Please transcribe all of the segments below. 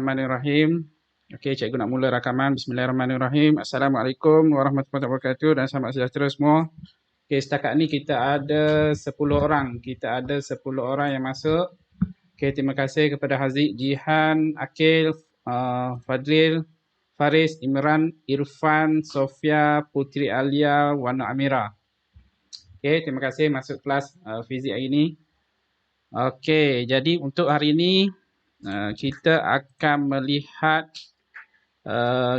Bismillahirrahmanirrahim. Okey, cikgu nak mula rakaman. Bismillahirrahmanirrahim. Assalamualaikum warahmatullahi wabarakatuh dan selamat sejahtera semua. Okey, setakat ni kita ada 10 orang. Kita ada 10 orang yang masuk. Okey, terima kasih kepada Haziq, Jihan, Akil, Fadlil, Faris, Imran, Irfan, Sofia, Putri Alia, Wana Amira. Okey, terima kasih masuk kelas fizik hari ini. Okey, jadi untuk hari ini kita akan melihat,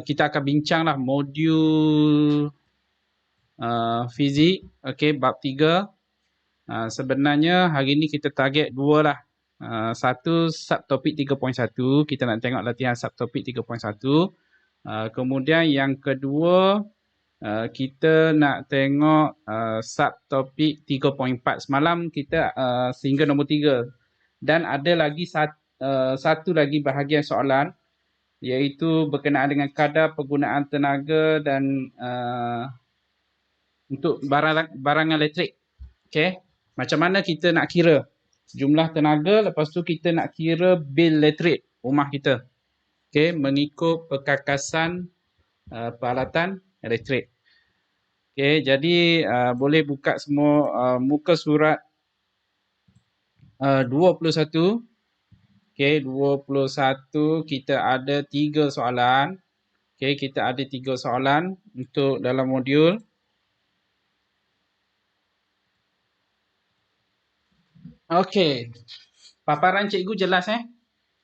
kita akan bincanglah modul fizik, okey, bab 3. Sebenarnya hari ini kita target dua lah. Satu subtopik 3.1, kita nak tengok latihan subtopik 3.1. Kemudian yang kedua, kita nak tengok subtopik 3.4. Semalam kita sehingga nombor 3. Dan ada lagi satu lagi bahagian soalan, iaitu berkenaan dengan kadar penggunaan tenaga dan untuk barangan elektrik. Okay? Macam mana kita nak kira jumlah tenaga, lepas tu kita nak kira bil elektrik rumah kita. Okay? Mengikut perkakasan peralatan elektrik. Okay, jadi boleh buka semua muka surat 21. Okay, 21 kita ada 3 soalan. Okay, kita ada 3 soalan untuk dalam modul. Okay, paparan cikgu jelas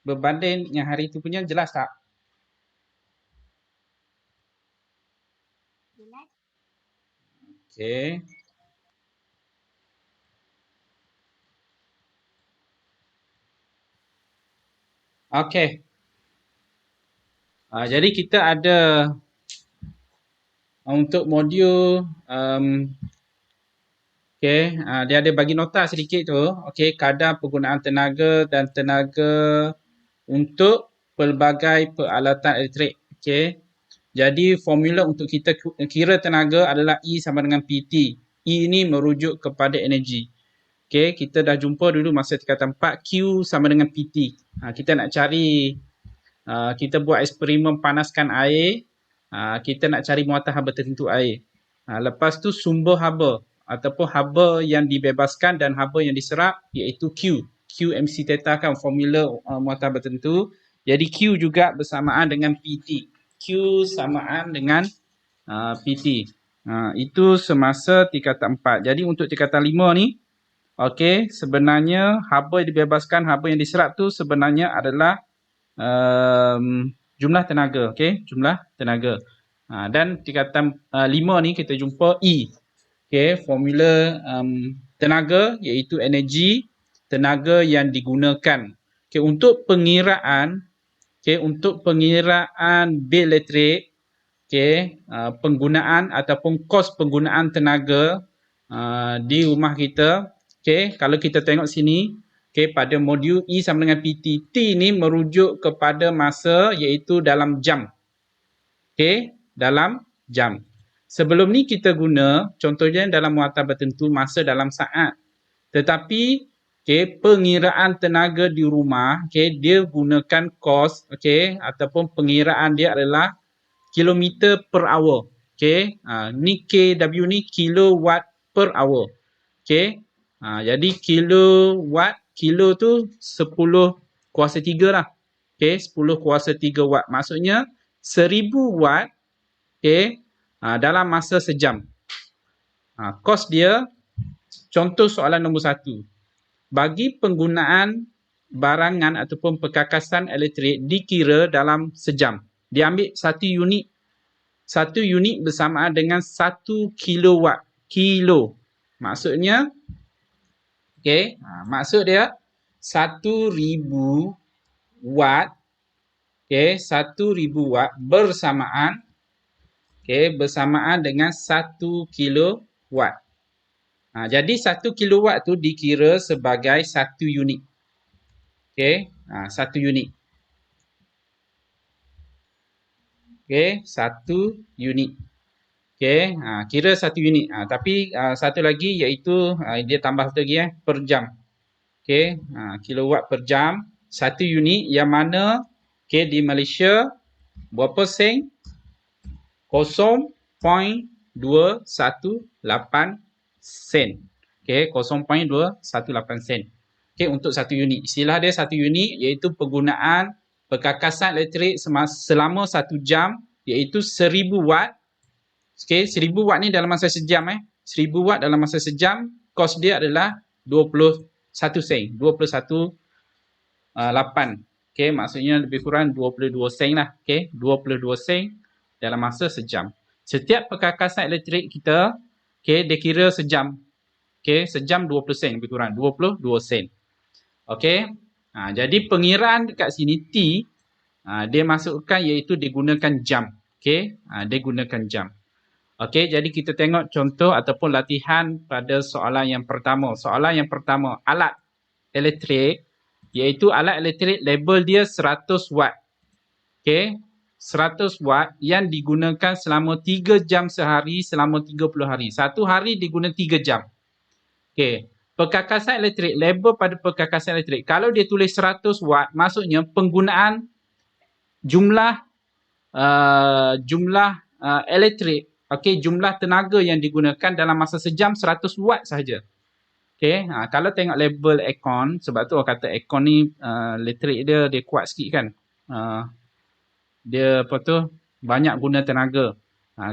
berbanding yang hari tu punya, jelas tak? Okay. Okay. Jadi kita ada untuk modul okay, dia ada bagi nota sedikit tu. Okay, kadar penggunaan tenaga dan tenaga untuk pelbagai peralatan elektrik. Okay. Jadi formula untuk kita kira tenaga adalah E sama dengan PT. E ini merujuk kepada energi. Okay, kita dah jumpa dulu masa tingkatan 4, Q sama dengan PT. Kita nak cari, kita buat eksperimen panaskan air, kita nak cari muatan haba tertentu air. Lepas tu sumber haba ataupun haba yang dibebaskan dan haba yang diserap, iaitu Q. Q MC theta kan formula muatan haba tertentu. Jadi Q juga bersamaan dengan PT. Q samaan dengan PT. Itu semasa tingkatan 4. Jadi untuk tingkatan 5 ni, okey, sebenarnya haba yang dibebaskan, haba yang diserap tu sebenarnya adalah jumlah tenaga. Okey, jumlah tenaga. Dan tingkatan 5 ni kita jumpa E. Okey, formula tenaga iaitu energi, tenaga yang digunakan. Okey, untuk pengiraan, untuk pengiraan bil elektrik, penggunaan ataupun kos penggunaan tenaga di rumah kita. Kalau kita tengok sini, pada modul E sama dengan PT. T ni merujuk kepada masa, iaitu dalam jam. Dalam jam. Sebelum ni kita guna, contohnya dalam muatan bertentu, masa dalam saat. Tetapi pengiraan tenaga di rumah, dia gunakan kos, ataupun pengiraan dia adalah kilometer per hour. Ni KW ni kilowatt per hour. Jadi kilowatt, kilo tu 10 kuasa 3 lah. 10 kuasa 3 watt. Maksudnya 1000 watt dalam masa sejam. Kos dia, contoh soalan nombor 1. Bagi penggunaan barangan ataupun perkakasan elektrik dikira dalam sejam. Dia ambil 1 unit. 1 unit bersamaan dengan 1 kilowatt. Kilo. Maksudnya, maksud dia 1000 watt. 1000 watt bersamaan bersamaan dengan 1 kilowatt. Jadi 1 kilowatt tu dikira sebagai 1 unit. 1 unit. 1 unit. Kira 1 unit. Tapi satu lagi iaitu dia tambah satu lagi per jam. Kilowatt per jam, 1 unit yang mana Okey, di Malaysia berapa sen? 0.218 sen. Okey, 0.218 sen. Okey, untuk satu unit. Istilah dia satu unit iaitu penggunaan perkakasan elektrik selama 1 jam iaitu 1000 watt. Okey, 1000 watt ni dalam masa sejam 1000 watt dalam masa sejam, kos dia adalah 21 sen. 21.8. Okey, maksudnya lebih kurang 22 sen lah. Okey, 22 sen dalam masa sejam. Setiap perkakasan elektrik kita, okey, dia kira sejam. Okey, sejam 20 sen lebih kurang, 22 sen. Okey. Jadi pengiraan dekat sini T, dia masukkan iaitu digunakan jam. Okey, dia gunakan jam. Okey, jadi kita tengok contoh ataupun latihan pada soalan yang pertama. Soalan yang pertama, alat elektrik, iaitu alat elektrik label dia 100 watt. Okey, 100 watt yang digunakan selama 3 jam sehari selama 30 hari. Satu hari diguna 3 jam. Okey, perkakasan elektrik, label pada perkakasan elektrik. Kalau dia tulis 100 watt, maksudnya penggunaan jumlah elektrik, okey, jumlah tenaga yang digunakan dalam masa sejam 100 watt sahaja. Okey, kalau tengok label aircon, sebab tu orang kata aircon ni elektrik dia kuat sikit kan. Dia apa tu, banyak guna tenaga.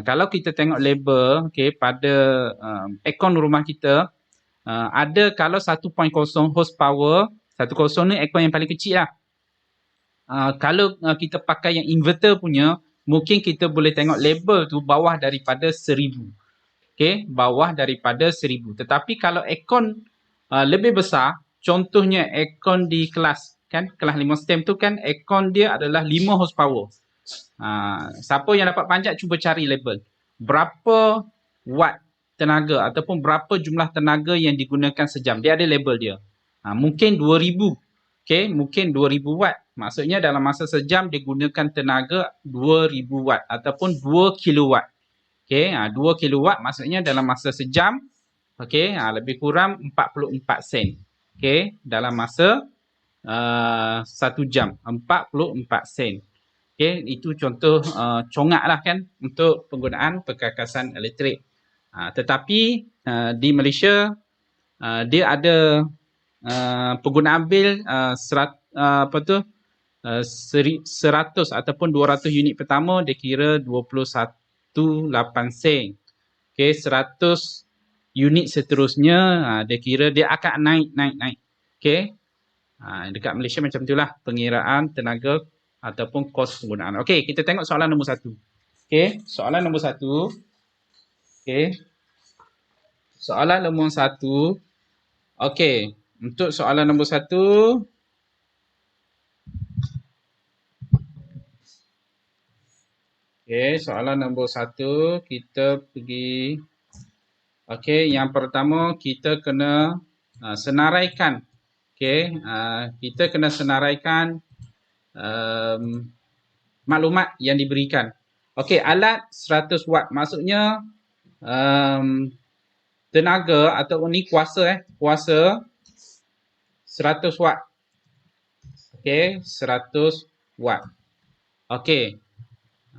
Kalau kita tengok label, okey, pada aircon rumah kita, ada kalau 1.0 horsepower, 1.0 ni aircon yang paling kecil lah. Kalau kita pakai yang inverter punya, mungkin kita boleh tengok label tu bawah daripada 1000. Okey, bawah daripada 1000. Tetapi kalau aircon lebih besar, contohnya aircon di kelas, kan, kelas 5 stem tu kan, aircon dia adalah 5 horsepower. Siapa yang dapat panjat cuba cari label. Berapa watt tenaga ataupun berapa jumlah tenaga yang digunakan sejam. Dia ada label dia. Mungkin 2000. Okey, mungkin 2000 watt. Maksudnya dalam masa sejam digunakan tenaga 2000 watt ataupun 2 kilowatt. Okey, 2 kilowatt maksudnya dalam masa sejam, okey, lebih kurang 44 sen. Okey, dalam masa 1 jam, 44 sen. Okey, itu contoh congak lah kan untuk penggunaan perkakasan elektrik. Tetapi di Malaysia dia ada penggunaan bil 100 ataupun 200 unit pertama dia kira 21.8 sen. Okey, 100 unit seterusnya dia kira dia akan naik. Okey. Dekat Malaysia macam itulah pengiraan tenaga ataupun kos penggunaan. Okey, kita tengok soalan nombor 1. Okey, soalan nombor 1. Okey. Soalan nombor 1. Okey, untuk soalan nombor 1, okey, soalan nombor 1 kita pergi. Okey, yang pertama kita kena senaraikan. Okey, kita kena senaraikan maklumat yang diberikan. Okey, alat 100 watt maksudnya tenaga atau ni kuasa kuasa 100 watt. Okey, 100 watt. Okey.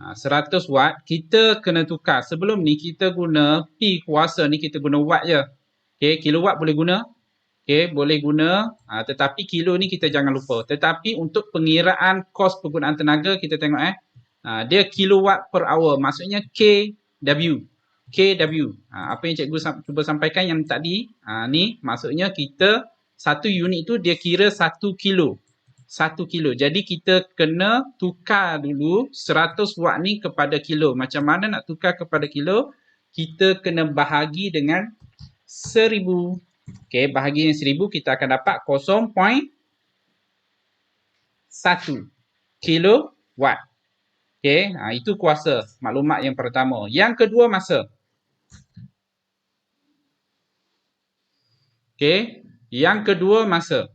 100 watt kita kena tukar. Sebelum ni kita guna P kuasa ni kita guna watt je. Okey, kilowatt boleh guna. Okey, boleh guna, tetapi kilo ni kita jangan lupa. Tetapi untuk pengiraan kos penggunaan tenaga kita tengok dia kilowatt per hour, maksudnya KW. KW. Apa yang cikgu cuba sampaikan yang tadi, ni maksudnya kita satu unit tu dia kira 1 kilo. 1 kilo. Jadi kita kena tukar dulu 100 watt ni kepada kilo. Macam mana nak tukar kepada kilo? Kita kena bahagi dengan 1000. Okey, bahagi dengan 1000 kita akan dapat 0.1 kilowatt. Okey, itu kuasa, maklumat yang pertama. Yang kedua masa. Okey, yang kedua masa.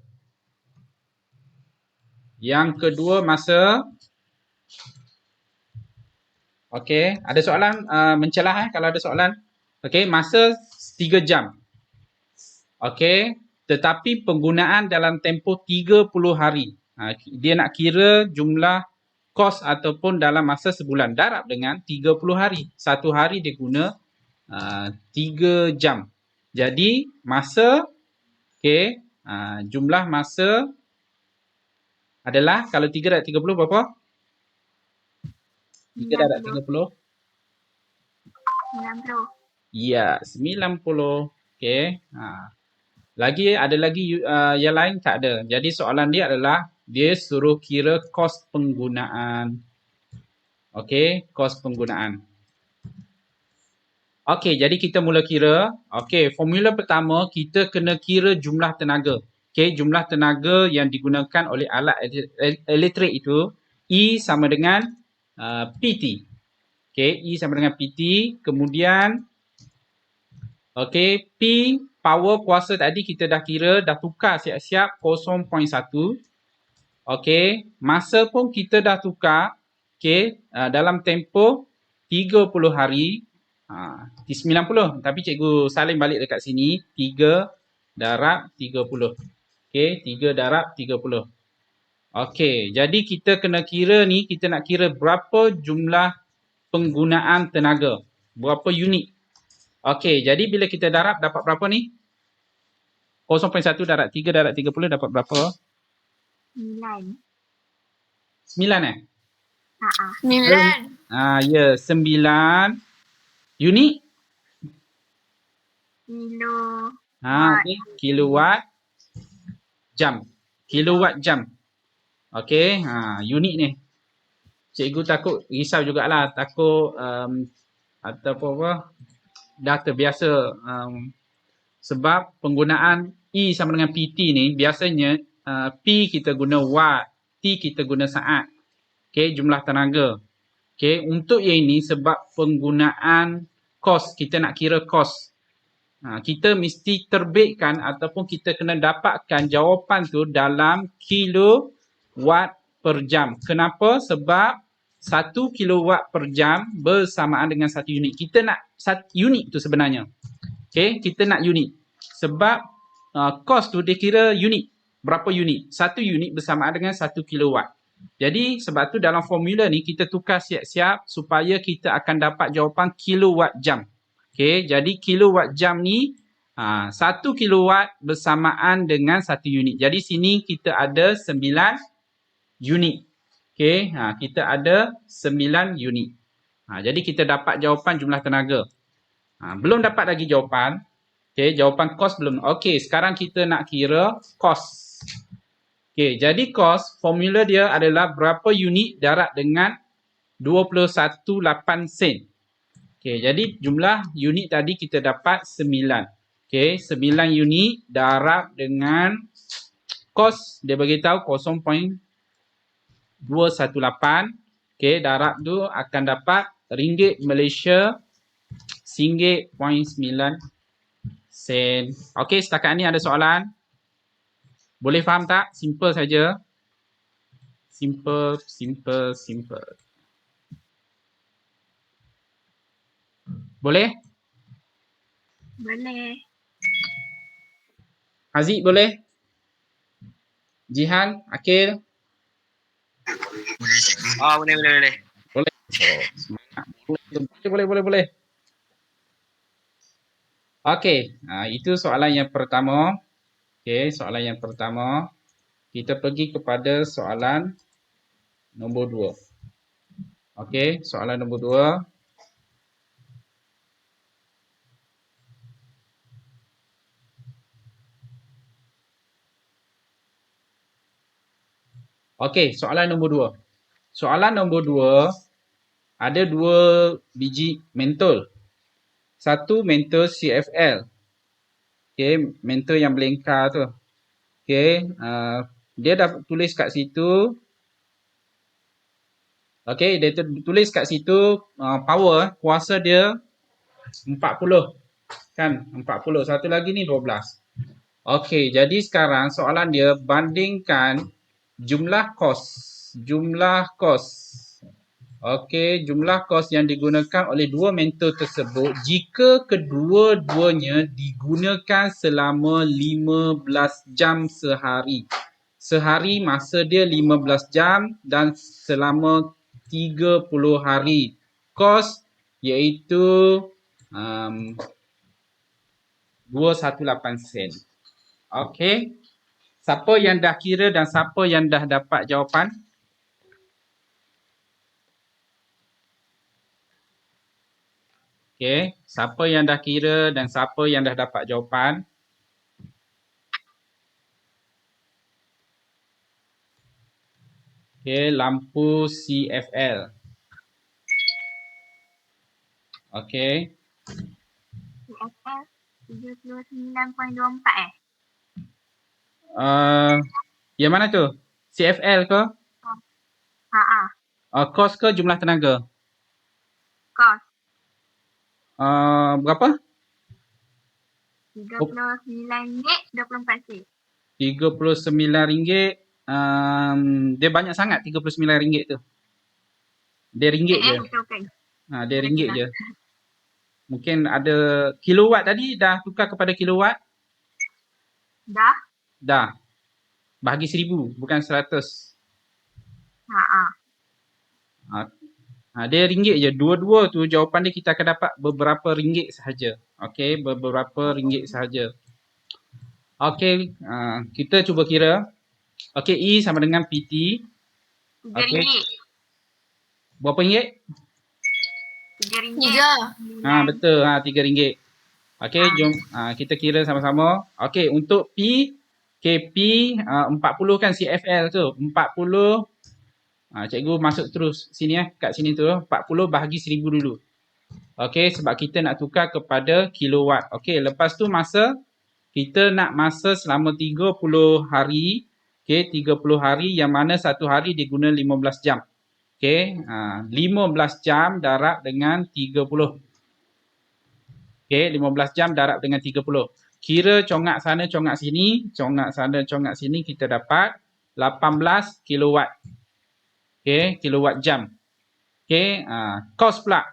Yang kedua masa. Okey, ada soalan mencelah kalau ada soalan. Okey, masa 3 jam. Okey, tetapi penggunaan dalam tempoh 30 hari. Dia nak kira jumlah kos ataupun dalam masa sebulan. Darab dengan 30 hari. Satu hari dia guna 3 jam. Jadi masa, okey, jumlah masa adalah kalau 3 darab 30 berapa? 3 darab 30? 90. Ya, 90. Okey. Ada lagi yang lain tak ada. Jadi soalan dia adalah dia suruh kira kos penggunaan. Okey, kos penggunaan. Okey, jadi kita mula kira. Okey, formula pertama kita kena kira jumlah tenaga. Okey, jumlah tenaga yang digunakan oleh alat elektrik itu E sama dengan PT. Okey, E sama dengan PT. Kemudian okey, P power kuasa tadi kita dah kira, dah tukar siap-siap 0.1. Okey, masa pun kita dah tukar. Okey, dalam tempoh 30 hari. 90, tapi cikgu salin balik dekat sini. 3 darab 30. Okey, 3 darab 30. Okey, jadi kita kena kira ni, kita nak kira berapa jumlah penggunaan tenaga. Berapa unit. Okey, jadi bila kita darab dapat berapa ni? 0.1 darab 3 darab 30 dapat berapa? 9. 9 eh? 9. Ya, 9 unit. Kilo. Okay. Kilowatt jam. Kilowatt jam. Okey, unit ni. Cikgu takut risau jugalah, takut ataupun apa, dah terbiasa sebab penggunaan E sama dengan PT ni biasanya P kita guna watt, T kita guna saat. Okey, jumlah tenaga. Okey, untuk yang ini sebab penggunaan kos, kita nak kira kos. Kita mesti terbitkan ataupun kita kena dapatkan jawapan tu dalam kilowatt per jam. Kenapa? Sebab 1 kilowatt per jam bersamaan dengan 1 unit. Kita nak 1 unit tu sebenarnya. Okey, kita nak unit. Sebab kos tu dia kira unit. Berapa unit? 1 unit bersamaan dengan 1 kilowatt. Jadi sebab tu dalam formula ni kita tukar siap-siap supaya kita akan dapat jawapan kilowatt jam. Okey, jadi kilowatt jam ni 1 kilowatt bersamaan dengan 1 unit. Jadi sini kita ada 9 unit. Okey, kita ada 9 unit. Jadi kita dapat jawapan jumlah tenaga. Belum dapat lagi jawapan. Okey, jawapan kos belum. Okey, sekarang kita nak kira kos. Okey, jadi kos formula dia adalah berapa unit darab dengan 21.8 sen. Okey, jadi jumlah unit tadi kita dapat 9. Okey, 9 unit darab dengan kos dia bagi tahu 0.218. Okey, darab tu akan dapat ringgit Malaysia RM1.9. Okey, setakat ni ada soalan? Boleh faham tak? Simple saja. Simple. Boleh? Boleh. Haziq boleh? Jihan, Akil? Boleh. Boleh. Boleh. Okey, itu soalan yang pertama. Okey, soalan yang pertama. Kita pergi kepada soalan nombor 2. Okey, soalan nombor 2. Okey, soalan nombor 2. Soalan nombor 2 ada 2 biji mentol. Satu mentol CFL. Okey, mentol yang belengkar tu. Okey, dia dah tulis kat situ. Okey, dia tulis kat situ power, kuasa dia 40. Kan, 40. Satu lagi ni 12. Okey, jadi sekarang soalan dia bandingkan jumlah kos. Okey, jumlah kos yang digunakan oleh dua mentol tersebut jika kedua-duanya digunakan selama 15 jam sehari. sehari masa dia 15 jam dan selama 30 hari. Kos iaitu 218 sen. Okey. Siapa yang dah kira dan siapa yang dah dapat jawapan? Okey. Siapa yang dah kira dan siapa yang dah dapat jawapan? Okey, lampu CFL. Okey. CFL 39.24 Yang mana tu? CFL ke? Kos ke jumlah tenaga? Kos Berapa? RM39.24. RM39. Dia banyak sangat RM39 tu. Dia ringgit je. Betul. Dia ringgit je. Mungkin ada kilowatt tadi dah tukar kepada kilowatt? Dah. Bahagi 1000 bukan 100. Dia ringgit je. Dua-dua tu jawapan dia kita akan dapat beberapa ringgit sahaja. Okey, beberapa ringgit sahaja. Okey, kita cuba kira. Okey, E sama dengan PT. Okey. Berapa ringgit? RM3. Betul. RM3. Okey, jom kita kira sama-sama. Okey, untuk P, KP 40 kan CFL tu. 40. Cikgu masuk terus sini kat sini tu. 40 bahagi 1000 dulu. Okey, sebab kita nak tukar kepada kilowatt. Okey, lepas tu masa kita nak masa selama 30 hari. Okey, 30 hari yang mana satu hari dia guna 15 jam. Okey, 15 jam darab dengan 30. Okey, 15 jam darab dengan 30. Kira congak sana, congak sini. Congak sana, congak sini kita dapat 18 kilowatt. Okey, kilowatt jam. Okey, kos pula.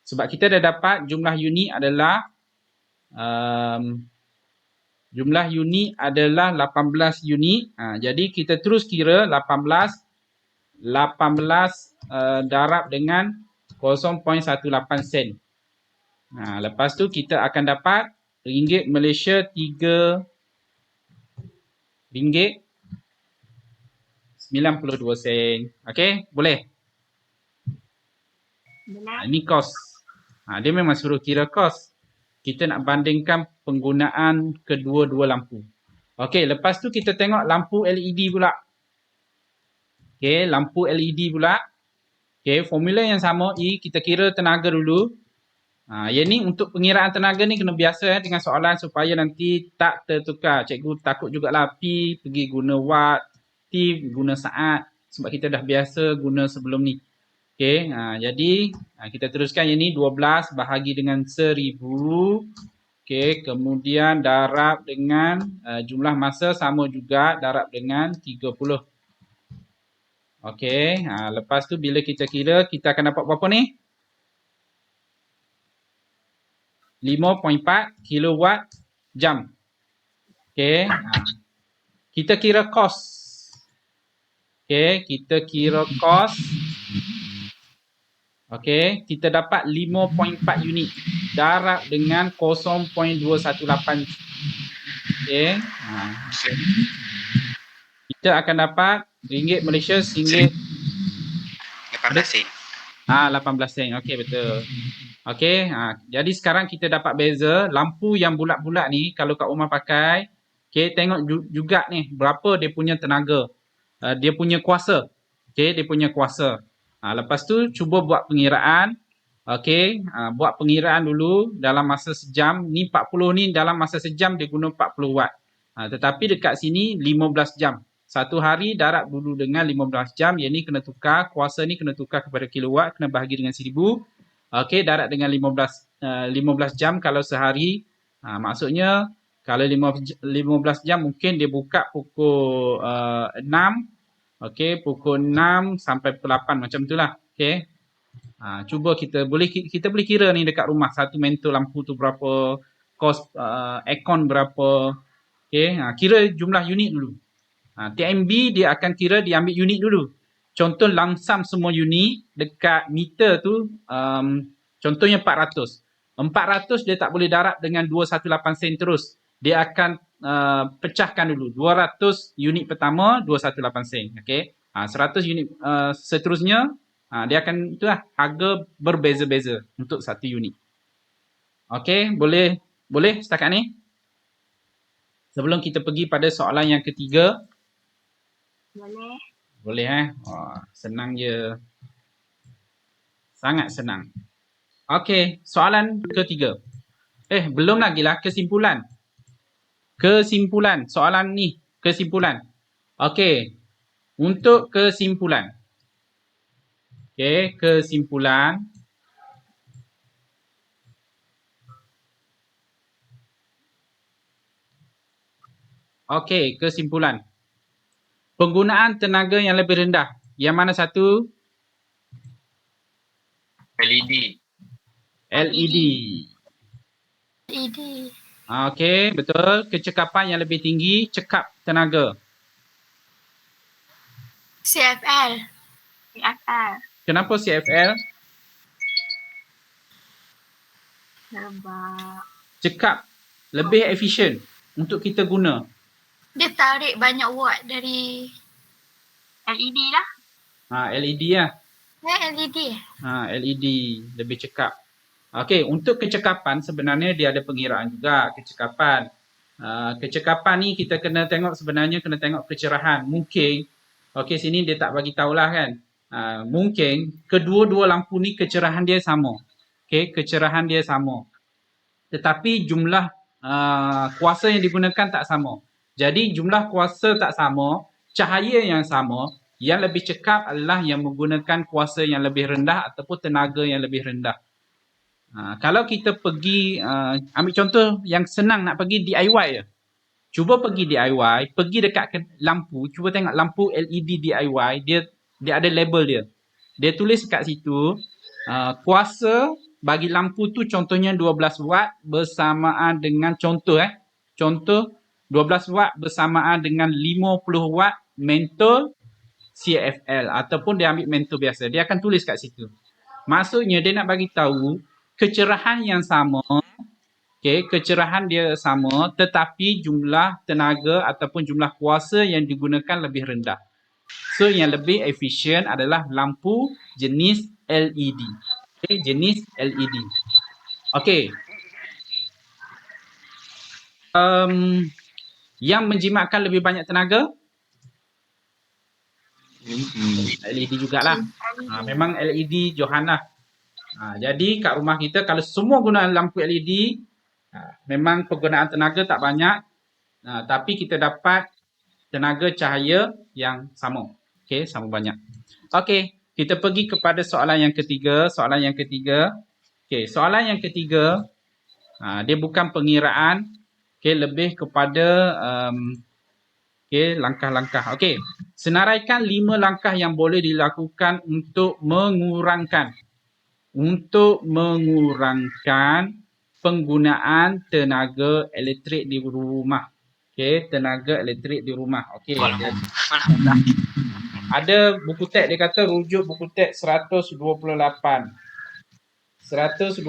Sebab kita dah dapat jumlah unit adalah jumlah unit adalah 18 unit. Jadi kita terus kira 18 darab dengan 0.18 sen. Lepas tu kita akan dapat ringgit Malaysia 3 ringgit 92 sen. Okey, boleh? Ini kos. Dia memang suruh kira kos. Kita nak bandingkan penggunaan kedua-dua lampu. Okey, lepas tu kita tengok lampu LED pula. Okey, lampu LED pula. Okey, formula yang sama, E, kita kira tenaga dulu. Yang ni untuk pengiraan tenaga ni kena biasa dengan soalan supaya nanti tak tertukar. Cikgu takut jugalah P pergi guna watt, T guna saat sebab kita dah biasa guna sebelum ni. Okey, jadi kita teruskan yang ni 12 bahagi dengan 1000. Okey, kemudian darab dengan jumlah masa sama juga darab dengan 30. Okey, lepas tu bila kita kira kita akan dapat berapa ni? 5.4 kilowatt jam. Okey, kita kira kos. Okey, kita kira kos. Okey, kita dapat 5.4 unit darab dengan 0.218. Okey. Kita akan dapat ringgit Malaysia singgit 18 sen. 18 sen. Okey, betul. Okey, jadi sekarang kita dapat beza lampu yang bulat-bulat ni kalau kat rumah pakai, okey, tengok juga ni berapa dia punya tenaga. Dia punya kuasa. Okey, dia punya kuasa. Lepas tu cuba buat pengiraan. Okey, buat pengiraan dulu dalam masa sejam. Ni 40 ni dalam masa sejam dia guna 40 watt. Tetapi dekat sini 15 jam. Satu hari darab dulu dengan 15 jam. Yang ni kena tukar, kuasa ni kena tukar kepada kilowatt, kena bahagi dengan 1000. Okey, darab dengan 15 jam kalau sehari. Maksudnya kalau 15 jam mungkin dia buka pukul 6. Okey, pukul 6 sampai pukul 8 macam itulah. Okey. Cuba kita boleh kira ni dekat rumah satu mentor lampu tu berapa, kos aircon berapa. Okey, kira jumlah unit dulu. TMB dia akan kira dia ambil unit dulu. Contoh lamsam semua unit dekat meter tu contohnya 400. 400 dia tak boleh darab dengan 218 sen terus. Dia akan pecahkan dulu. 200 unit pertama 218 sen. Okey. 100 unit seterusnya dia akan itulah harga berbeza-beza untuk satu unit. Okey, boleh setakat ni? Sebelum kita pergi pada soalan yang ketiga. Boleh. Boleh senang je. Sangat senang. Okey, soalan ketiga. Belum lagi lah kesimpulan. Kesimpulan. Soalan ni, kesimpulan. Okey, untuk kesimpulan. Okey, kesimpulan. Okey, kesimpulan. Penggunaan tenaga yang lebih rendah. Yang mana satu? LED. LED. LED. Okey, betul. Kecekapan yang lebih tinggi, cekap tenaga. CFL. CFL. Kenapa CFL? Sebab Cekap. Lebih efisien untuk kita guna. dia tarik banyak watt dari LED lah. LED lah. LED. LED lebih cekap. Okey, untuk kecekapan sebenarnya dia ada pengiraan juga kecekapan. Kecekapan ni kita kena tengok sebenarnya kena tengok kecerahan. Mungkin okey sini dia tak bagi tahulah kan. Mungkin kedua-dua lampu ni kecerahan dia sama. Okey, kecerahan dia sama. Tetapi jumlah kuasa yang digunakan tak sama. Jadi jumlah kuasa tak sama, cahaya yang sama, yang lebih cekap adalah yang menggunakan kuasa yang lebih rendah ataupun tenaga yang lebih rendah. Kalau kita pergi, ambil contoh yang senang nak pergi DIY je. Cuba pergi DIY, pergi dekat lampu, cuba tengok lampu LED DIY, dia ada label dia. Dia tulis kat situ, kuasa bagi lampu tu contohnya 12 watt bersamaan dengan contoh 12 watt bersamaan dengan 50 watt mentol CFL ataupun dia ambil mentol biasa. Dia akan tulis kat situ. Maksudnya dia nak bagi tahu kecerahan yang sama, kecerahan dia sama tetapi jumlah tenaga ataupun jumlah kuasa yang digunakan lebih rendah. So yang lebih efisien adalah lampu jenis LED. Jenis LED. Okey. Yang menjimatkan lebih banyak tenaga? LED jugalah. Memang LED Johanna. Jadi kat rumah kita kalau semua guna lampu LED, memang penggunaan tenaga tak banyak. Tapi kita dapat tenaga cahaya yang sama. Okey, sama banyak. Okey, kita pergi kepada soalan yang ketiga. Okey, soalan yang ketiga, dia bukan pengiraan. Okey, lebih kepada langkah-langkah. Okey, senaraikan 5 langkah yang boleh dilakukan untuk mengurangkan penggunaan tenaga elektrik di rumah. Okey, tenaga elektrik di rumah. Okey. Ada buku teks dia kata rujuk buku teks 128. 128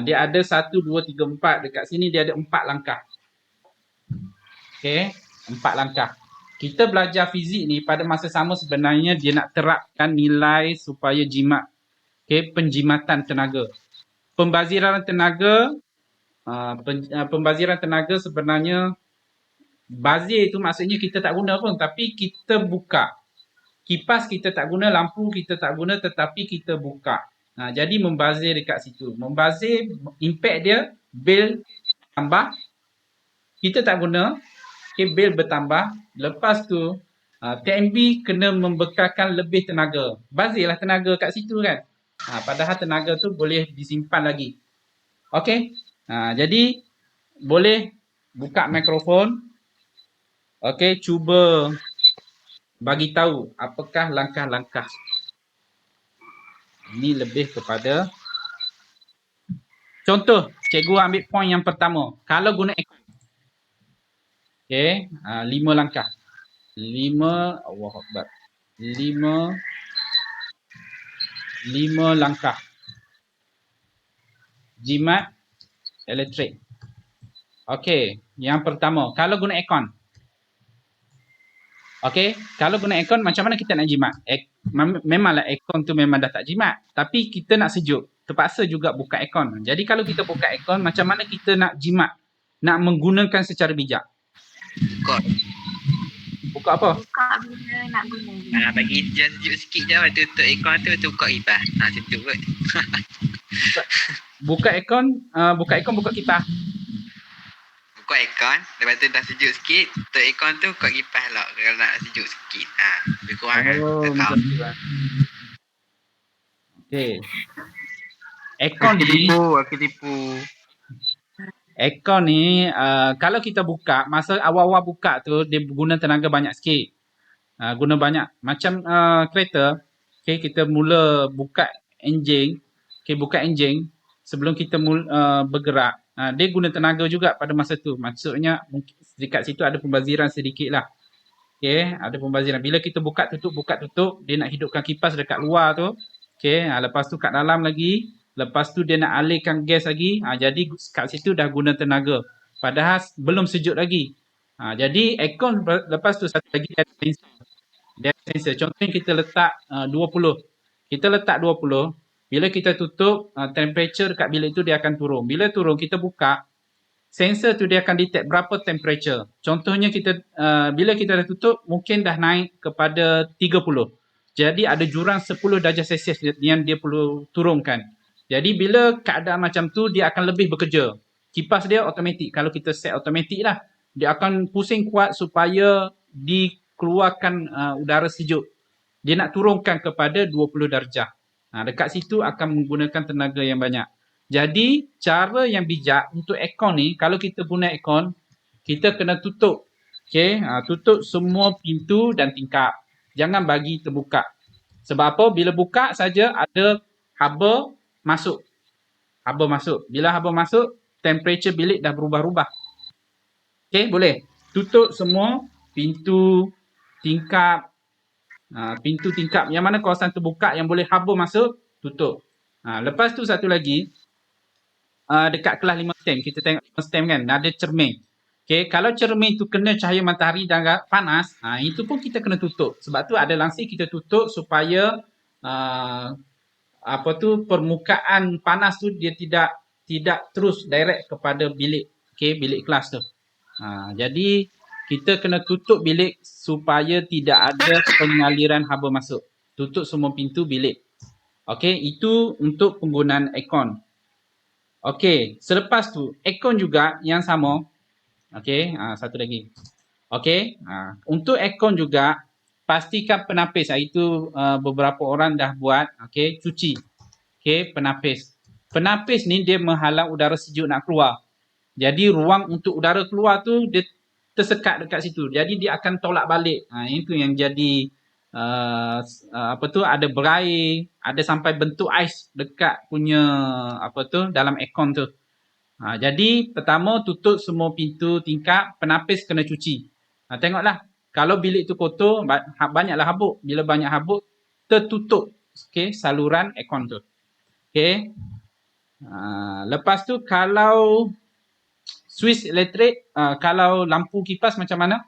dia ada 1 2 3 4 dekat sini dia ada 4 langkah. Okey, 4 langkah. Kita belajar fizik ni pada masa sama sebenarnya dia nak terapkan nilai supaya jimat. Okey, penjimatan tenaga. Pembaziran tenaga sebenarnya bazir itu maksudnya kita tak guna pun tapi kita buka. Kipas kita tak guna, lampu kita tak guna tetapi kita buka. Jadi membazir dekat situ. Membazir impact dia bil tambah. Kita tak guna, bil bertambah. Lepas tu TMB kena membekalkan lebih tenaga. Bazirlah tenaga kat situ kan. Padahal tenaga tu boleh disimpan lagi. Okey. Jadi boleh buka mikrofon. Okey, cuba bagi tahu apakah langkah-langkah. Ini lebih kepada contoh, cikgu ambil poin yang pertama. Kalau guna aircon. Okey, 5 langkah. 5, Allahuakbar. 5 langkah. Jimat elektrik. Okey, yang pertama, kalau guna aircon. Okey, kalau guna aircon macam mana kita nak jimat? Memanglah aircon tu memang dah tak jimat, tapi kita nak sejuk. Terpaksa juga buka aircon. Jadi kalau kita buka aircon, macam mana kita nak jimat? Nak menggunakan secara bijak. Buka. Buka apa? Buka bila nak guna. Bagi je sejuk sikit je. Lepas tu tutup aircon tu. Tu buka kipas. Sejuk kot. Buka aircon, buka kipas. Buka aircon. Lepas tu dah sejuk sikit. Tutup aircon tu buka kipas lah. Kalau nak sejuk sikit. Lebih kurang kan. Macam tu lah. Okey. Aircon ni, Aku tipu. aircon ni kalau kita buka, masa awal-awal buka tu dia guna tenaga banyak sikit. Guna banyak. Macam kereta, okay, kita mula buka enjin, okay, buka enjin sebelum kita bergerak. Dia guna tenaga juga pada masa tu. Maksudnya mungkin dekat situ ada pembaziran sedikit lah. Okay, ada pembaziran. Bila kita buka tutup, dia nak hidupkan kipas dekat luar tu. Okay, lepas tu kat dalam lagi. Lepas tu dia nak alihkan gas lagi. Jadi kat situ dah guna tenaga. Padahal belum sejuk lagi. Jadi aircon lepas tu satu lagi dia ada sensor. Dia ada sensor. Contohnya kita letak 20. Kita letak 20. Bila kita tutup, temperature dekat bilik tu dia akan turun. Bila turun, kita buka. Sensor tu dia akan detect berapa temperature. Contohnya kita bila kita dah tutup, mungkin dah naik kepada 30. Jadi ada jurang 10 darjah Celsius yang dia perlu turunkan. Jadi bila keadaan macam tu, dia akan lebih bekerja. Kipas dia automatik. Kalau kita set automatik lah, dia akan pusing kuat supaya dikeluarkan udara sejuk. Dia nak turunkan kepada 20 darjah. Dekat situ akan menggunakan tenaga yang banyak. Jadi, cara yang bijak untuk aircon ni, kalau kita guna aircon, kita kena tutup. Okay? Tutup semua pintu dan tingkap. Jangan bagi terbuka. Sebab apa? Bila buka saja ada haba masuk. Haba masuk. Bila haba masuk, temperature bilik dah berubah-ubah. Okay? Boleh. Tutup semua pintu, tingkap. Pintu tingkap. Yang mana kawasan terbuka yang boleh haba masuk, tutup. Lepas tu satu lagi, dekat kelas 5 stem, kita tengok 5 stem kan, ada cermin. Okay, kalau cermin tu kena cahaya matahari dan panas, itu pun kita kena tutup. Sebab tu ada langsir kita tutup supaya permukaan panas tu dia tidak terus direct kepada bilik, okay, bilik kelas tu. Jadi kita kena tutup bilik supaya tidak ada pengaliran haba masuk. Tutup semua pintu bilik. Okay, itu untuk penggunaan aircon. Okey, selepas tu aircon juga yang sama. Okey, satu lagi. Okey, untuk aircon juga pastikan penapis. Itu beberapa orang dah buat. Okey, cuci. Okey, penapis. Penapis ni dia menghalang udara sejuk nak keluar. Jadi ruang untuk udara keluar tu dia tersekat dekat situ. Jadi dia akan tolak balik. Itu yang jadi ada berair, ada sampai bentuk ais dekat punya dalam aircon tu. Jadi pertama tutup semua pintu tingkap, penapis kena cuci. Tengoklah kalau bilik tu kotor, banyaklah habuk. Bila banyak habuk, tertutup saluran aircon tu. Okey. Lepas tu kalau switch elektrik, kalau lampu kipas macam mana?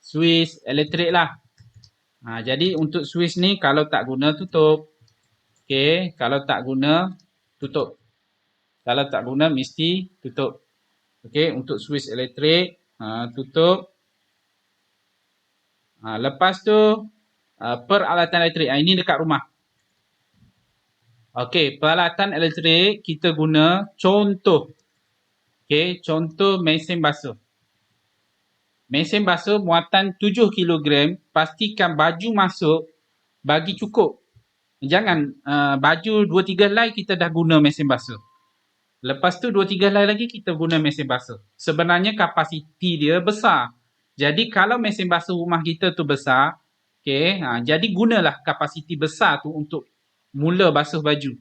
Switch elektrik lah. Jadi untuk switch ni kalau tak guna tutup. Okey, kalau tak guna tutup. Kalau tak guna mesti tutup. Okey, untuk switch elektrik tutup. Lepas tu peralatan elektrik. Ini dekat rumah. Okey, peralatan elektrik kita guna contoh. Okey, contoh mesin basuh. Mesin basuh muatan 7 kg, pastikan baju masuk bagi cukup. Jangan baju 2-3 helai kita dah guna mesin basuh. Lepas tu 2-3 helai lagi kita guna mesin basuh. Sebenarnya kapasiti dia besar. Jadi kalau mesin basuh rumah kita tu besar, jadi gunalah kapasiti besar tu untuk mula basuh baju.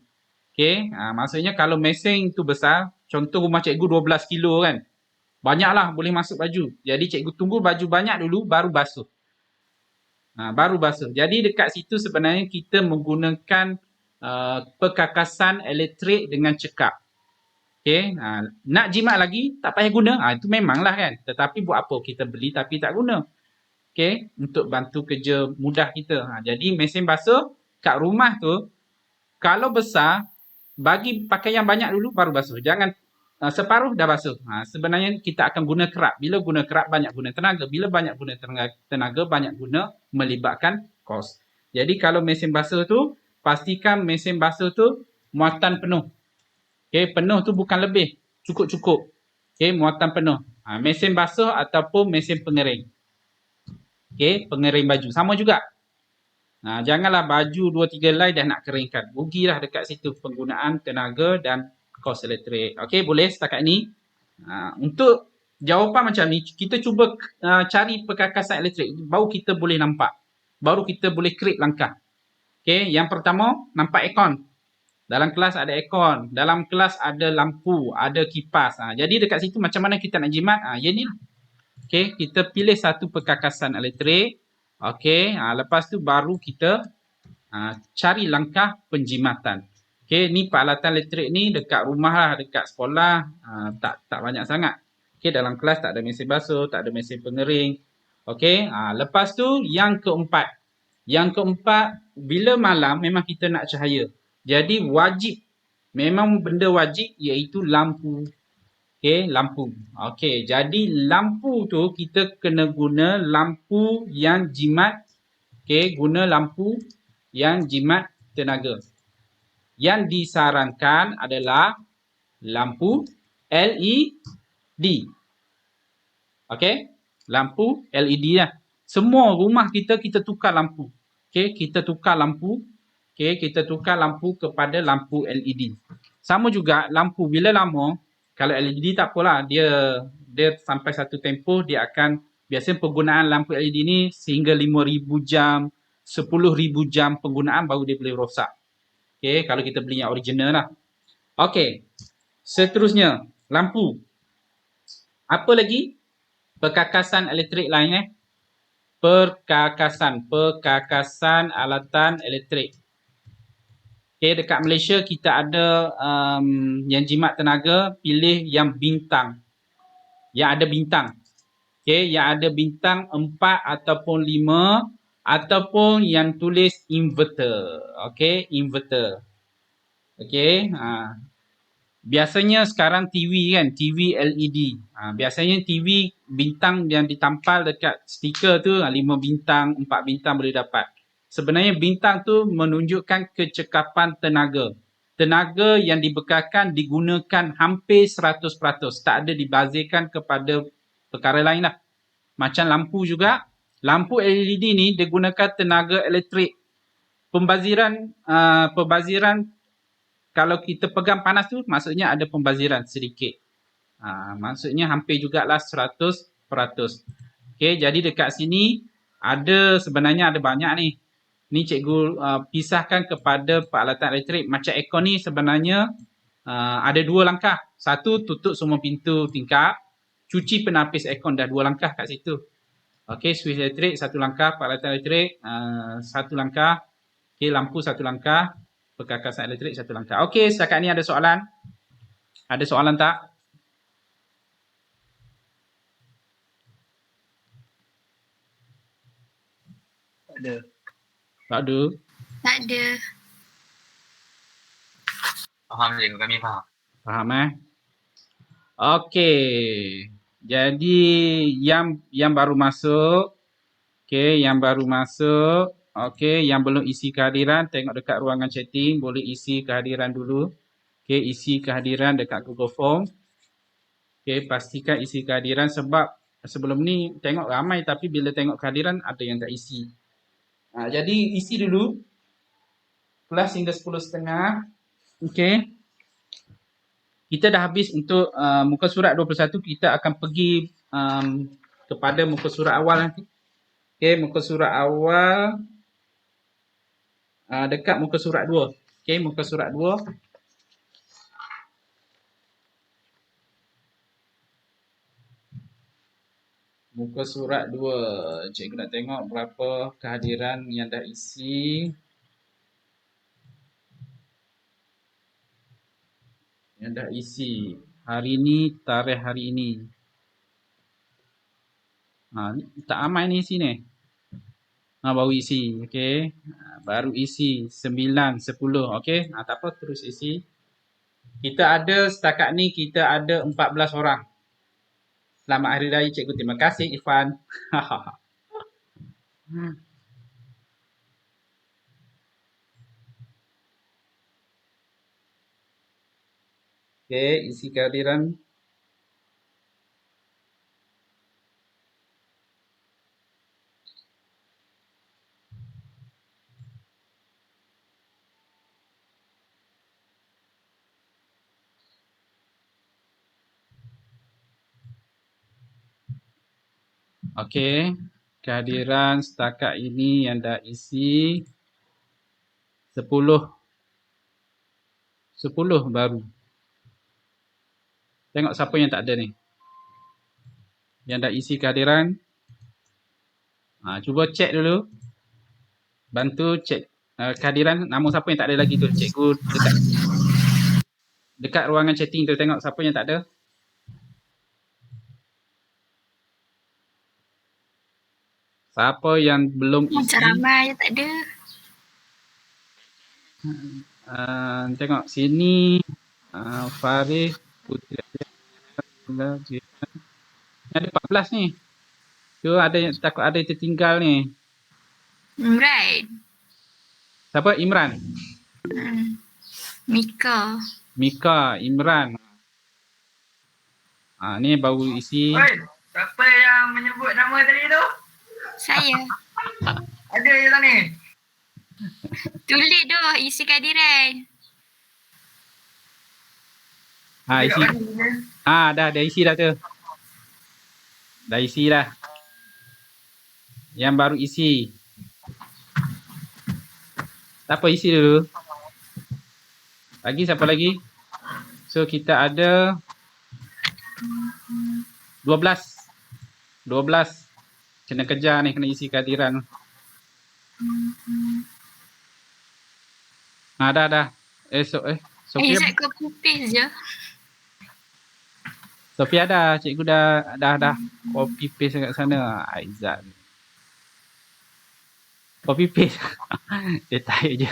Okey, maksudnya kalau mesin tu besar, contoh rumah cikgu 12 kilo kan. Banyaklah boleh masuk baju. Jadi cikgu tunggu baju banyak dulu baru basuh. Baru basuh. Jadi dekat situ sebenarnya kita menggunakan perkakasan elektrik dengan cekap. Okey, nak jimat lagi tak payah guna. Itu memanglah kan. Tetapi buat apa kita beli tapi tak guna. Okey, untuk bantu kerja mudah kita. Jadi mesin basuh kat rumah tu kalau besar bagi pakaian banyak dulu baru basuh. Jangan separuh dah basuh. Sebenarnya kita akan guna kerap. Bila guna kerap banyak guna tenaga. Bila banyak guna tenaga banyak guna melibatkan kos. Jadi kalau mesin basuh tu pastikan mesin basuh tu muatan penuh. Okey, penuh tu bukan lebih, cukup-cukup. Okey, muatan penuh. Mesin basuh ataupun mesin pengering. Okey, pengering baju sama juga. Janganlah baju 2-3 helai dah nak keringkan. Rugilah dekat situ penggunaan tenaga dan kos elektrik. Okey, boleh setakat ni. Untuk jawapan macam ni, kita cuba cari perkakasan elektrik. Baru kita boleh nampak. Baru kita boleh create langkah. Okey, yang pertama, nampak aircon. Dalam kelas ada aircon. Dalam kelas ada lampu, ada kipas. Jadi dekat situ macam mana kita nak jimat? Yang ni lah. Okey, kita pilih satu perkakasan elektrik. Okey, lepas tu baru kita cari langkah penjimatan. Okey, ni peralatan elektrik ni dekat rumah lah, dekat sekolah tak banyak sangat. Okey, dalam kelas tak ada mesin basuh, tak ada mesin pengering. Okey, lepas tu yang keempat. Yang keempat, bila malam memang kita nak cahaya. Jadi wajib, memang benda wajib iaitu lampu. Okey, lampu. Okey, jadi lampu tu kita kena guna lampu yang jimat. Okey, guna lampu yang jimat tenaga. Yang disarankan adalah lampu LED. Okey, lampu LED lah. Semua rumah kita tukar lampu. Okey, kita tukar lampu. Okey, kita tukar lampu kepada lampu LED. Sama juga lampu bila lama, kalau LED tak apalah, dia sampai satu tempoh dia akan, biasanya penggunaan lampu LED ni sehingga 5,000 jam, 10,000 jam penggunaan baru dia boleh rosak. Okey, kalau kita beli yang original lah. Okey, seterusnya lampu. Apa lagi? Perkakasan elektrik lain Perkakasan alatan elektrik. Okey, dekat Malaysia kita ada yang jimat tenaga, pilih yang bintang. Yang ada bintang. Okey, yang ada bintang 4 ataupun 5 ataupun yang tulis inverter. Okey, inverter. Okey, biasanya sekarang TV kan, TV LED. Biasanya TV bintang yang ditampal dekat stiker tu 5 bintang, 4 bintang boleh dapat. Sebenarnya bintang tu menunjukkan kecekapan tenaga. Tenaga yang dibekalkan digunakan hampir 100%. Tak ada dibazirkan kepada perkara lain lah. Macam lampu juga. Lampu LED ni digunakan tenaga elektrik. Pembaziran kalau kita pegang panas tu maksudnya ada pembaziran sedikit. Maksudnya hampir jugalah 100%. Okey, jadi dekat sini sebenarnya ada banyak ni. Ni cikgu pisahkan kepada peralatan elektrik. Macam aircon ni sebenarnya ada 2 langkah. Satu, tutup semua pintu tingkap. Cuci penapis aircon, dah 2 langkah kat situ. Okey, switch elektrik 1 langkah, peralatan elektrik 1 langkah. Okey, lampu 1 langkah, perkakasan elektrik 1 langkah. Okey, setakat ni ada soalan? Ada soalan tak? Ada. Tak ada. Tak ada. Faham je, kami faham. Faham Okey. Jadi yang baru masuk. Okey, yang baru masuk. Okey, yang belum isi kehadiran tengok dekat ruangan chatting, boleh isi kehadiran dulu. Okey, isi kehadiran dekat Google Form. Okey, pastikan isi kehadiran sebab sebelum ni tengok ramai tapi bila tengok kehadiran ada yang tak isi. Jadi isi dulu. Kelas hingga 10.30. Okey. Kita dah habis untuk muka surat 21. Kita akan pergi kepada muka surat awal nanti. Okey, muka surat awal dekat muka surat 2. Okey, muka surat 2. Muka surat 2. Cikgu nak tengok berapa kehadiran yang dah isi. Yang dah isi. Hari ni, tarikh hari ini. Tak aman ni isi ni. Baru isi. Okey. Baru isi 9, 10. Okey. Tak apa, terus isi. Kita ada setakat ni kita ada 14 orang. Selamat Hari Raya Cikgu. Terima kasih Irfan. Okey, isi kehadiran. Okey, kehadiran setakat ini yang dah isi 10 baru. Tengok siapa yang tak ada ni. Yang dah isi kehadiran. Cuba cek dulu. Bantu cek kehadiran. Nama siapa yang tak ada lagi tu. Cikgu dekat ruangan chatting tu tengok siapa yang tak ada. Siapa yang belum isi? Macam ramai je tak ada. Tengok sini. Farid, Putri. Ni ada 14 ni. Tu ada yang takut ada yang tertinggal ni. Imran. Siapa? Imran. Mika, Imran. Ni baru isi. Oi, siapa yang menyebut nama tadi tu? saya. Ada je lah ni. Tulis doh isi kehadiran. Isi. Dah isi dah tu. Dah isi dah. Yang baru isi. Tak apa, isi dulu. Lagi siapa lagi? So kita ada 12. Kena kejar ni, kena isi kehadiran. Dah. Sofia. Saya copy paste je. Sofia dah, cikgu dah copy paste kat sana. Aizat. Copy paste. Dia tarik je.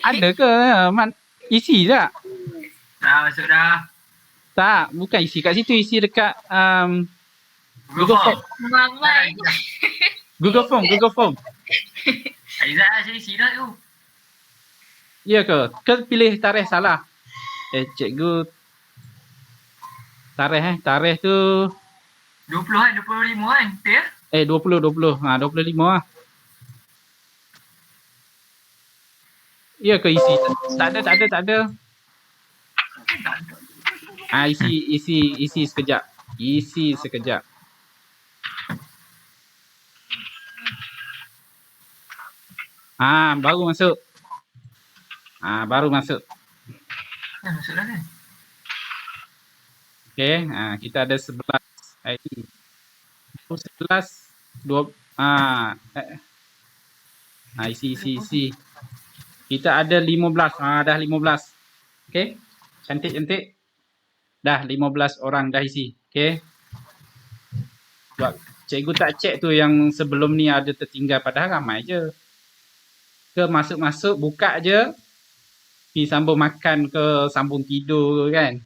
Ada ke? Isi tak? Dah masuk dah. Tak, bukan isi kat situ, isi dekat Google Form. Mamai. Google Form. Aizat lah saya isi dah tu. Ya ke? Ke pilih tarikh salah? Cikgu tarikh tu 20 25 kan? Betul ya? 20. 25 lah. Ya ke isi? Tak ada. Isi sekejap. Baru masuk. Masuk dah kan? Okey, kita ada 11 ID. 11 isi. Kita ada 15. Dah 15. Okey. Cantik. Dah 15 orang dah isi. Okey. Sebab cikgu tak cek tu yang sebelum ni ada tertinggal, padahal ramai je. Ke masuk buka je. Pergi sambung makan ke sambung tidur kan.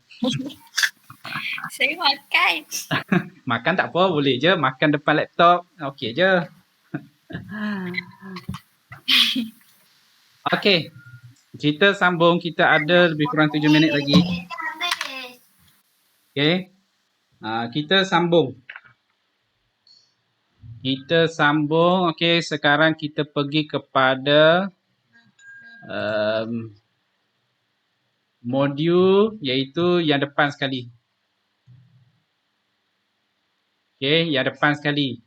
Saya makan. Makan tak apa, boleh je. Makan depan laptop, okey je. Okey. Kita sambung. Kita ada lebih kurang 7 minit lagi. Okey. Kita sambung. Okey, sekarang kita pergi kepada modul iaitu yang depan sekali. Okey, yang depan sekali.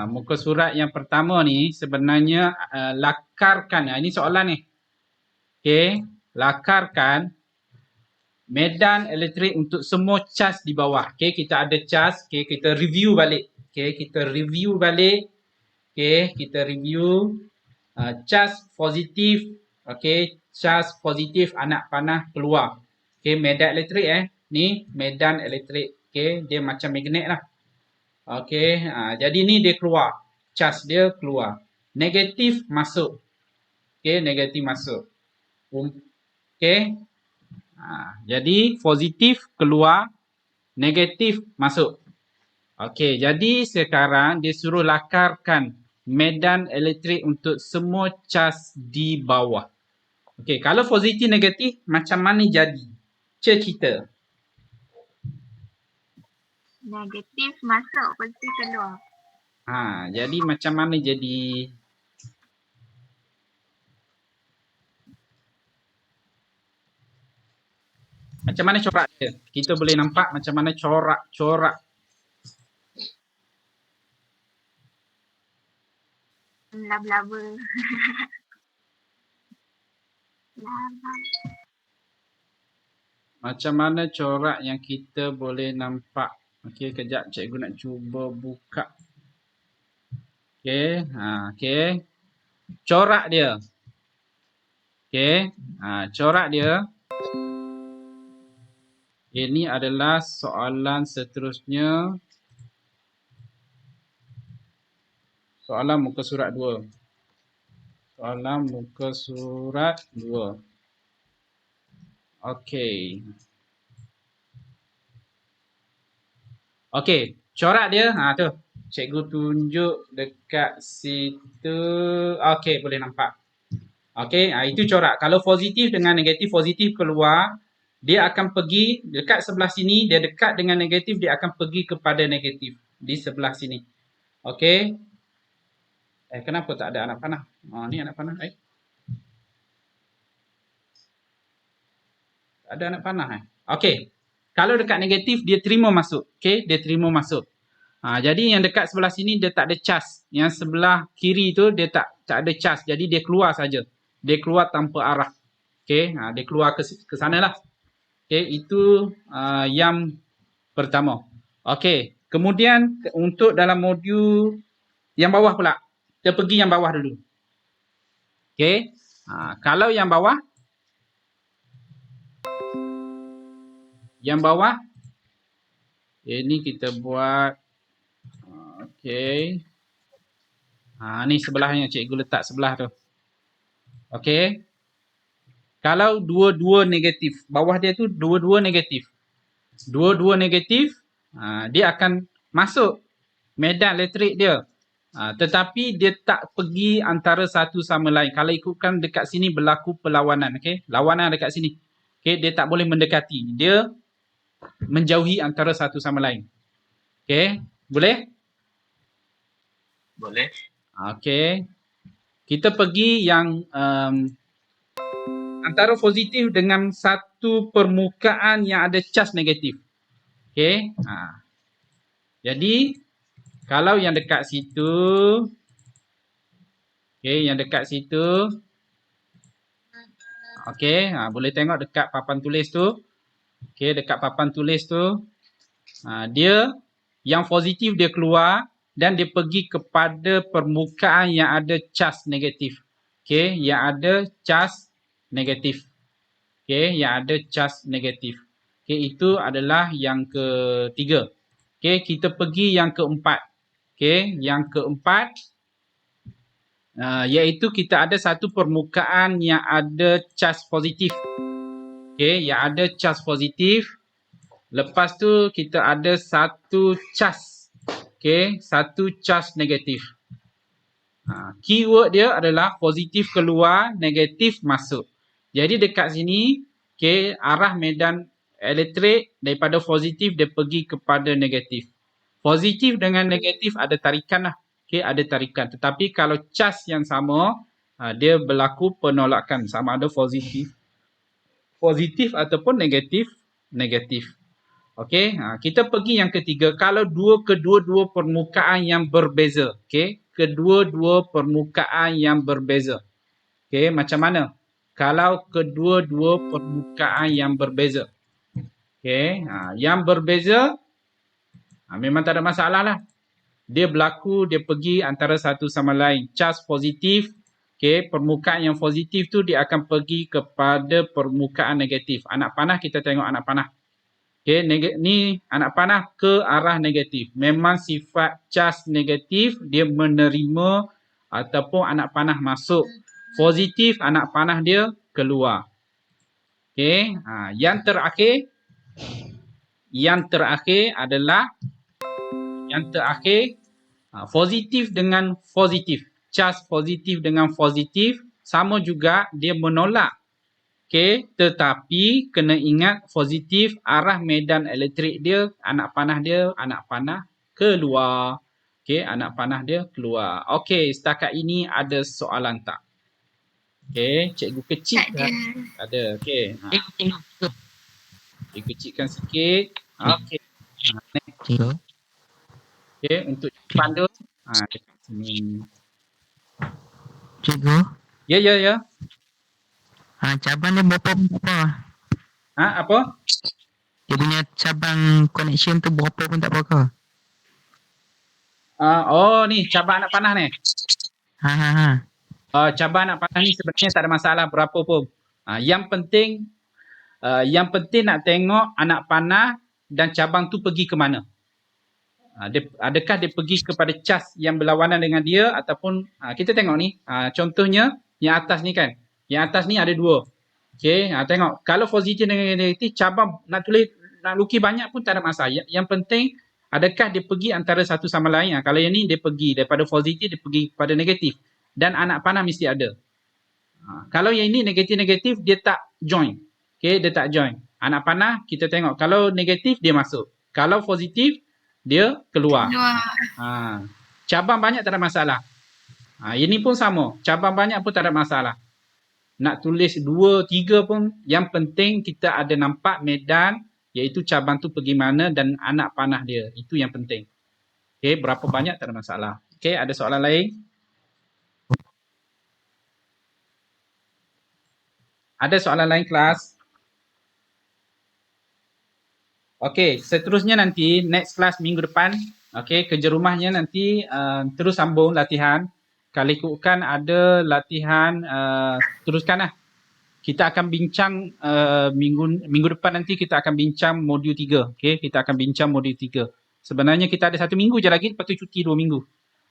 Muka surat yang pertama ni sebenarnya lakarkan. Ini soalan ni. Okey, lakarkan medan elektrik untuk semua cas di bawah. Okey, kita ada cas. Okey, kita review balik. Okey, kita review balik. Okey, kita review cas positif. Okey, cas positif anak panah keluar. Okey, medan elektrik ni medan elektrik. Okey, dia macam magnet lah. Okey, jadi ni dia keluar. Cas dia keluar. Negatif masuk. Okey, negatif masuk. Okey. Jadi positif keluar, negatif masuk. Okey, jadi sekarang dia suruh lakarkan medan elektrik untuk semua cas di bawah. Okey, kalau positif negatif macam mana jadi? Cerita. Negatif masuk, positif keluar. Jadi macam mana jadi? Macam mana corak dia? Kita boleh nampak macam mana corak-corak. Laba-laba. Laba. Macam mana corak yang kita boleh nampak? Okey, kejap cikgu nak cuba buka. Okey, okey. Corak dia. Okey, corak dia. Ini adalah soalan seterusnya. Soalan muka surat 2. Soalan muka surat 2. Okey. Okey, corak dia, tu. Cikgu tunjuk dekat situ. Okey, boleh nampak. Okey, itu corak. Kalau positif dengan negatif, positif keluar, dia akan pergi dekat sebelah sini, dia dekat dengan negatif, dia akan pergi kepada negatif di sebelah sini. Okey. Kenapa tak ada anak panah? Ni anak panah. Tak ada anak panah. Okey. Kalau dekat negatif, dia terima masuk. Okey, dia terima masuk. Jadi yang dekat sebelah sini, dia tak ada cas. Yang sebelah kiri tu, dia tak ada cas. Jadi dia keluar saja. Dia keluar tanpa arah. Okey, dia keluar ke sana lah. Okey, itu yang pertama. Okey, kemudian untuk dalam modul yang bawah pula. Kita pergi yang bawah dulu. Okey, kalau yang bawah. Yang bawah. Ini kita buat. Okey. Ni sebelahnya cikgu letak sebelah tu. Okey. Kalau dua-dua negatif, bawah dia tu dua-dua negatif. Dua-dua negatif, dia akan masuk medan elektrik dia. Tetapi dia tak pergi antara satu sama lain. Kalau ikutkan dekat sini berlaku perlawanan. Okay? Lawanan dekat sini. Okay? Dia tak boleh mendekati. Dia menjauhi antara satu sama lain. Okay? Boleh? Boleh. Okay. Kita pergi yang antara positif dengan satu permukaan yang ada cas negatif. Okey. Jadi kalau yang dekat situ, okey, yang dekat situ, okey, boleh tengok dekat papan tulis tu. Okey, dekat papan tulis tu, dia yang positif dia keluar dan dia pergi kepada permukaan yang ada cas negatif. Okey, yang ada cas negatif. Okey, yang ada cas negatif. Okey, itu adalah yang ketiga. Okey, kita pergi yang keempat. Okey, yang keempat iaitu kita ada satu permukaan yang ada cas positif. Okey, yang ada cas positif. Lepas tu kita ada satu cas. Okey, satu cas negatif. Keyword dia adalah positif keluar, negatif masuk. Jadi dekat sini, okey, arah medan elektrik daripada positif dia pergi kepada negatif. Positif dengan negatif ada tarikan lah. Okey, ada tarikan. Tetapi kalau cas yang sama, dia berlaku penolakan. Sama ada positif ataupun negatif. Okey, kita pergi yang ketiga. Kalau kedua-dua permukaan yang berbeza. Okey, kedua-dua permukaan yang berbeza. Okey, macam mana? Kalau kedua-dua permukaan yang berbeza. Okey, yang berbeza memang tak ada masalah lah. Dia berlaku, dia pergi antara satu sama lain. Charge positif, okey, permukaan yang positif tu dia akan pergi kepada permukaan negatif. Anak panah, kita tengok anak panah. Okey, ni anak panah ke arah negatif. Memang sifat charge negatif, dia menerima ataupun anak panah masuk. Positif, anak panah dia keluar. Okey, yang terakhir adalah positif dengan positif. Charge positif dengan positif sama juga dia menolak. Okey, tetapi kena ingat positif arah medan elektrik dia, anak panah keluar. Okey, anak panah dia keluar. Okey, setakat ini ada soalan tak? Okey, cikgu kecil Tak ada. ada. Okey. Cikgu kecilkan sikit. Okey. Cikgu. Okey, untuk jawapan tu dekat sini. Cikgu. Ya. Cabang dia berapa pun tak apa. Apa? Dia punya cabang connection tu berapa pun tak apa ke? Ni cabang anak panah ni. Cabang anak panah ni sebenarnya tak ada masalah berapa pun. Yang penting nak tengok anak panah dan cabang tu pergi ke mana. Adakah dia pergi kepada cas yang berlawanan dengan dia ataupun kita tengok ni. Contohnya yang atas ni kan. Yang atas ni ada dua. Okey, tengok. Kalau positif dengan negatif, cabang nak lukis banyak pun tak ada masalah. Yang penting adakah dia pergi antara satu sama lain. Kalau yang ni dia pergi daripada positif dia pergi kepada negatif. Dan anak panah mesti ada. Kalau yang ini negatif-negatif dia tak join. Okey, dia tak join. Anak panah kita tengok. Kalau negatif dia masuk. Kalau positif dia keluar. Cabang banyak tak ada masalah. Ini pun sama. Cabang banyak pun tak ada masalah. Nak tulis 2, 3 pun yang penting kita ada nampak medan iaitu cabang tu pergi mana dan anak panah dia. Itu yang penting. Okey, berapa banyak tak ada masalah. Okey, ada soalan lain? Ada soalan lain kelas? Okey, seterusnya nanti next class minggu depan. Okey, kerja rumahnya nanti terus sambung latihan. Kalau ikutkan ada latihan, teruskanlah. Kita akan bincang minggu depan nanti kita akan bincang modul 3. Okey, kita akan bincang modul 3. Sebenarnya kita ada 1 minggu je lagi, lepas tu cuti 2 minggu.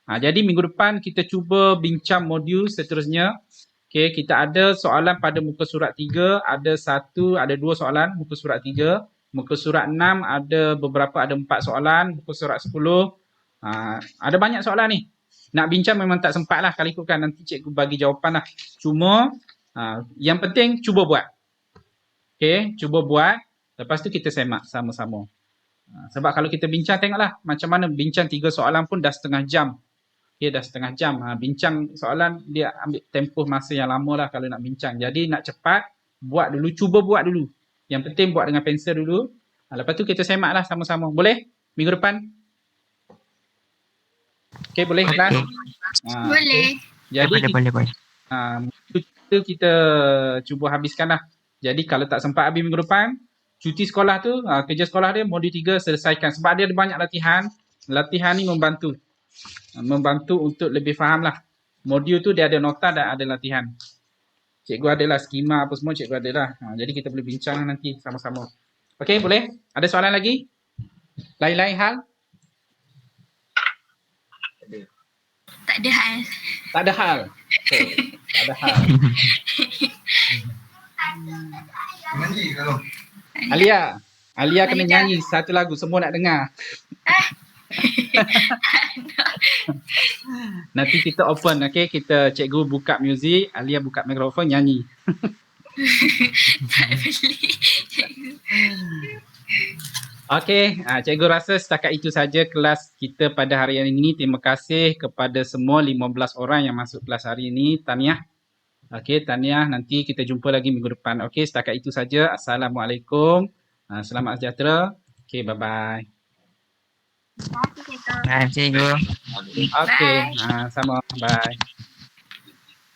Jadi minggu depan kita cuba bincang modul seterusnya. Okey, kita ada soalan pada muka surat 3, ada 2 soalan muka surat 3. Muka surat 6 ada 4 soalan, muka surat 10 ada banyak soalan ni. Nak bincang memang tak sempat lah kalau ikutkan. Nanti cikgu bagi jawapan lah. Cuma yang penting cuba buat. Okay, cuba buat. Lepas tu kita semak sama-sama. Sebab kalau kita bincang tengoklah macam mana bincang 3 soalan pun dah setengah jam. Okay, dah setengah jam. Bincang soalan dia ambil tempoh masa yang lama lah kalau nak bincang. Jadi nak cepat, buat dulu. Cuba buat dulu. Yang penting buat dengan pensel dulu. Lepas tu kita semak lah sama-sama. Boleh? Minggu depan? Okay, boleh kelas? Boleh. Jadi boleh. kita cuba habiskan lah. Jadi kalau tak sempat habis minggu depan, cuti sekolah tu, kerja sekolah dia modul 3 selesaikan. Sebab dia ada banyak latihan. Latihan ni membantu. Membantu untuk lebih faham lah. Modul tu dia ada nota dan ada latihan. Cikgu adalah skema apa semua cikgu adalah. Jadi kita boleh bincang nanti sama-sama. Okey, boleh? Ada soalan lagi? Lain-lain hal? Tak ada hal. Tak ada hal. Okay. Tak ada hal. Alia kena nyanyi satu lagu semua nak dengar. Nanti kita open, okey, kita cikgu buka muzik, Alia buka mikrofon nyanyi. Tak boleh. Okey, cikgu rasa setakat itu saja kelas kita pada hari ini. Terima kasih kepada semua 15 orang yang masuk kelas hari ini. Tahniah. Okey, tahniah. Nanti kita jumpa lagi minggu depan. Okey, setakat itu saja. Assalamualaikum. Selamat sejahtera. Okey, bye-bye. Bye, cikgu. Okey, sama. Bye.